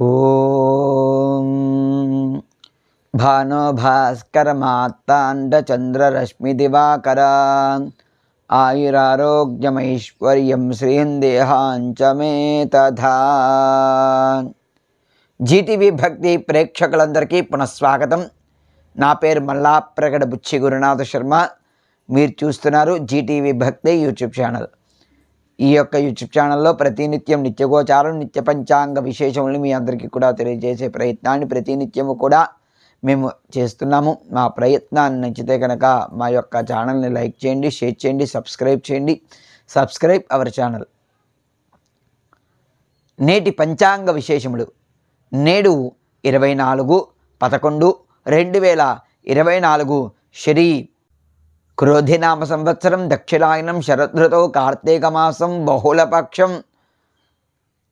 ఓం భానో భాస్కర మార్తాండ చంద్రరశ్మి దివాకర ఆయురారోగ్యమైశ్వర్యం శ్రీందేహాంచ మే తథా. జీటీవీ భక్తి ప్రేక్షకులందరికీ పునఃస్వాగతం. నా పేరు మల్లాప్రగడ బుచ్చి గురునాథ శర్మ. మీరు చూస్తున్నారు జీటీవీ భక్తి యూట్యూబ్ ఛానల్. ఈ యొక్క యూట్యూబ్ ఛానల్లో ప్రతినిత్యం నిత్యగోచారం, నిత్య పంచాంగ విశేషములను మీ అందరికీ కూడా తెలియజేసే ప్రయత్నాన్ని ప్రతినిత్యము కూడా మేము చేస్తున్నాము. మా ప్రయత్నాన్ని నచ్చితే కనుక మా యొక్క ఛానల్ని లైక్ చేయండి, షేర్ చేయండి, సబ్స్క్రైబ్ చేయండి. Subscribe our channel. నేటి పంచాంగ విశేషములు. నేడు 24/11/2024 శ్రీ క్రోధినామ సంవత్సరం దక్షిణాయనం శరదృతౌ కార్తీక మాసం బహుళపక్షం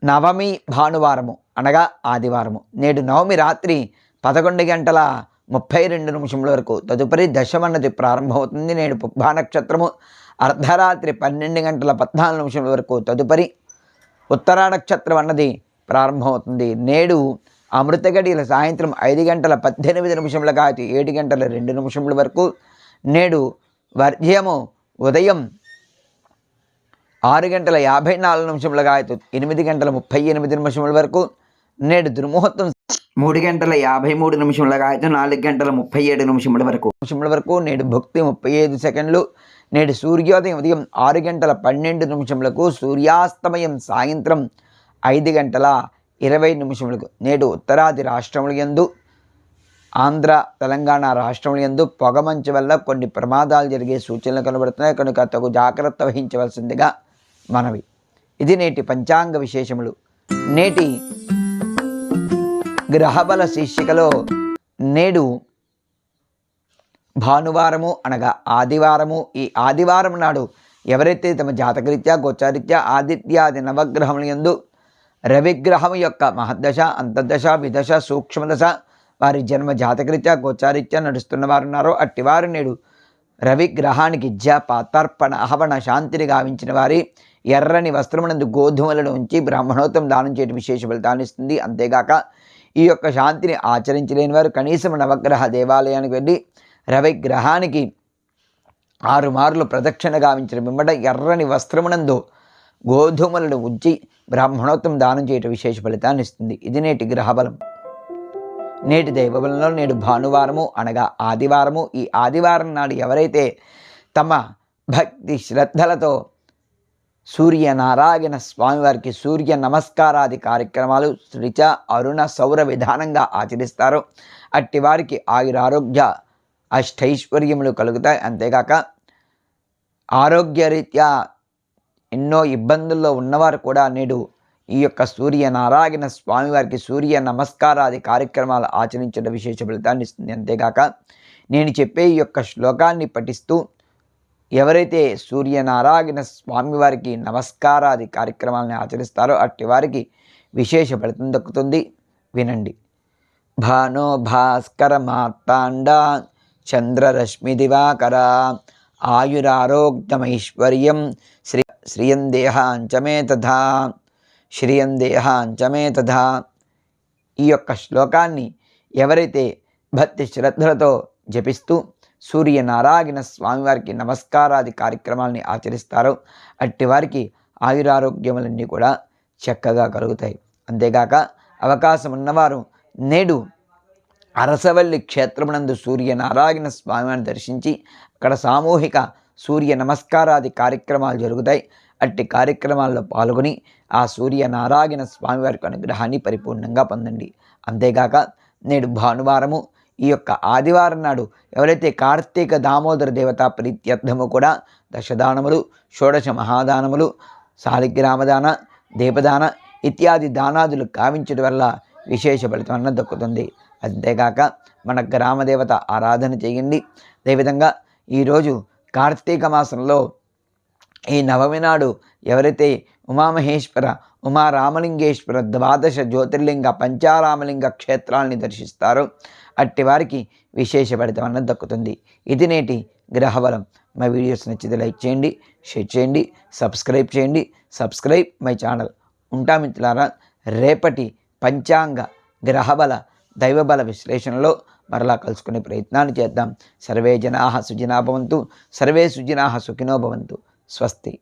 నవమి భానువారము అనగా ఆదివారము. నేడు నవమి రాత్రి 11:32 వరకు, తదుపరి దశమన్నది ప్రారంభమవుతుంది. నేడు పుబ్బా నక్షత్రము అర్ధరాత్రి 12:14 వరకు, తదుపరి ఉత్తరా నక్షత్రం అన్నది ప్రారంభమవుతుంది. నేడు అమృత గడియల సాయంత్రం 5:18 కాచి 7:02 వరకు. నేడు వర్జ్యము ఉదయం 6:54 కాచి 8:38 వరకు. నేడు దుర్ముహూర్తం 3:53 కాచి 4:37 వరకు. నేడు భక్తి 35 సెకండ్లు. నేడు సూర్యోదయం ఉదయం 6:12 సూర్యాస్తమయం సాయంత్రం 5:20 నేడు ఉత్తరాది రాష్ట్రముల యందు, ఆంధ్ర తెలంగాణ రాష్ట్రముల యందు పొగమంచు వల్ల కొన్ని ప్రమాదాలు జరిగే సూచనలు కనబడుతున్నాయి కనుక తగు జాగ్రత్త వహించవలసిందిగా మనవి. ఇది నేటి పంచాంగ విశేషములు. నేటి గ్రహబల శీర్షికలో నేడు భానువారము అనగా ఆదివారము. ఈ ఆదివారం నాడు ఎవరైతే తమ జాతకరీత్యా గోచారీత్యా ఆదిత్యాది నవగ్రహముల యందు రవిగ్రహం యొక్క మహద్దశ, అంతర్దశ, విదశ, సూక్ష్మదశ వారి జన్మ జాతకరీత్యా గోచారీత్యా నడుస్తున్న వారు ఉన్నారో అట్టివారు నేడు రవిగ్రహానికి పాతార్పణ ఆహవణ శాంతిని గావించిన వారి ఎర్రని వస్త్రమునందు గోధుమలను ఉంచి బ్రాహ్మణోత్తం దానం చేయడం విశేష ఫలితాన్ని ఇస్తుంది. అంతేగాక ఈ యొక్క శాంతిని ఆచరించలేని వారు కనీసం నవగ్రహ దేవాలయానికి వెళ్ళి రవిగ్రహానికి 6 మార్లు ప్రదక్షిణ గావించిన వెంబడ ఎర్రని వస్త్రమునందు గోధుమలను ఉంచి బ్రాహ్మణోత్తం దానం చేయటం విశేష ఫలితాన్ని ఇస్తుంది. ఇది నేటి గ్రహబలం. నేటి దైవబలంలో నేడు భానువారము అనగా ఆదివారము. ఈ ఆదివారం నాడు ఎవరైతే తమ భక్తి శ్రద్ధలతో సూర్యనారాయణ స్వామివారికి సూర్య నమస్కారాది కార్యక్రమాలు శ్రీచ అరుణ సౌర విధానంగా ఆచరిస్తారో అట్టివారికి ఆయురారోగ్య అష్టైశ్వర్యములు కలుగుతాయి. అంతేగాక ఆరోగ్యరీత్యా ఎన్నో ఇబ్బందుల్లో ఉన్నవారు కూడా నేడు ఈ యొక్క సూర్యనారాయణ స్వామివారికి సూర్య నమస్కారాది కార్యక్రమాలు ఆచరించడం విశేష ఫలితాన్ని ఇస్తుంది. అంతేగాక నేను చెప్పే ఈ యొక్క శ్లోకాన్ని పఠిస్తూ ఎవరైతే సూర్యనారాయణ స్వామివారికి నమస్కారాది కార్యక్రమాలను ఆచరిస్తారో అట్టి వారికి విశేష ఫలితం దక్కుతుంది. వినండి. భానో భాస్కర మార్తాండ చంద్రరశ్మి దివాకర ఆయురారోగ్యమైశ్వర్యం శ్రియందేహాంచ మే తథా. శ్రియందేహాంచ మే తథా. ఈ యొక్క శ్లోకాన్ని ఎవరైతే భక్తి శ్రద్ధలతో జపిస్తూ సూర్యనారాయణ స్వామివారికి నమస్కారాది కార్యక్రమాలని ఆచరిస్తారో అట్టి వారికి ఆయురారోగ్యములన్నీ కూడా చక్కగా కలుగుతాయి. అంతేగాక అవకాశం ఉన్నవారు నేడు అరసవల్లి క్షేత్రమునందు సూర్యనారాయణ స్వామివారిని దర్శించి అక్కడ సామూహిక సూర్య నమస్కారాది కార్యక్రమాలు జరుగుతాయి. అట్టి కార్యక్రమాల్లో పాల్గొని ఆ సూర్యనారాయణ స్వామివారికి అనుగ్రహాన్ని పరిపూర్ణంగా పొందండి. అంతేగాక నేడు భానువారము. ఈ యొక్క ఆదివారం నాడు ఎవరైతే కార్తీక దామోదర దేవతా ప్రీత్యర్థము కూడా దశదానములు, షోడశ మహాదానములు, శాలిగ్రామదాన, దీపదాన ఇత్యాది దానాదులు కావించడం వల్ల విశేష ఫలితం అన్న దక్కుతుంది. అంతేగాక మన గ్రామదేవత ఆరాధన చేయండి. అదేవిధంగా ఈరోజు కార్తీక మాసంలో ఈ నవమి నాడు ఎవరైతే ఉమామహేశ్వర, ఉమారామలింగేశ్వర, 12 జ్యోతిర్లింగ, పంచారామలింగ క్షేత్రాలని దర్శిస్తారో అట్టి వారికి విశేష ఫలితం అన్నది దక్కుతుంది. ఇది నేటి గ్రహబలం. మా వీడియోస్ నచ్చితే లైక్ చేయండి, షేర్ చేయండి, సబ్స్క్రైబ్ చేయండి. Subscribe my channel. ఉంటా మిత్రులారా. రేపటి పంచాంగ గ్రహబల దైవబల విశ్లేషణలో మరలా కలుసుకునే ప్రయత్నాన్ని చేద్దాం. సర్వే జనాః సుఖినో భవంతు, సర్వే సుజనాః సుఖినో భవంతు. స్వస్తి.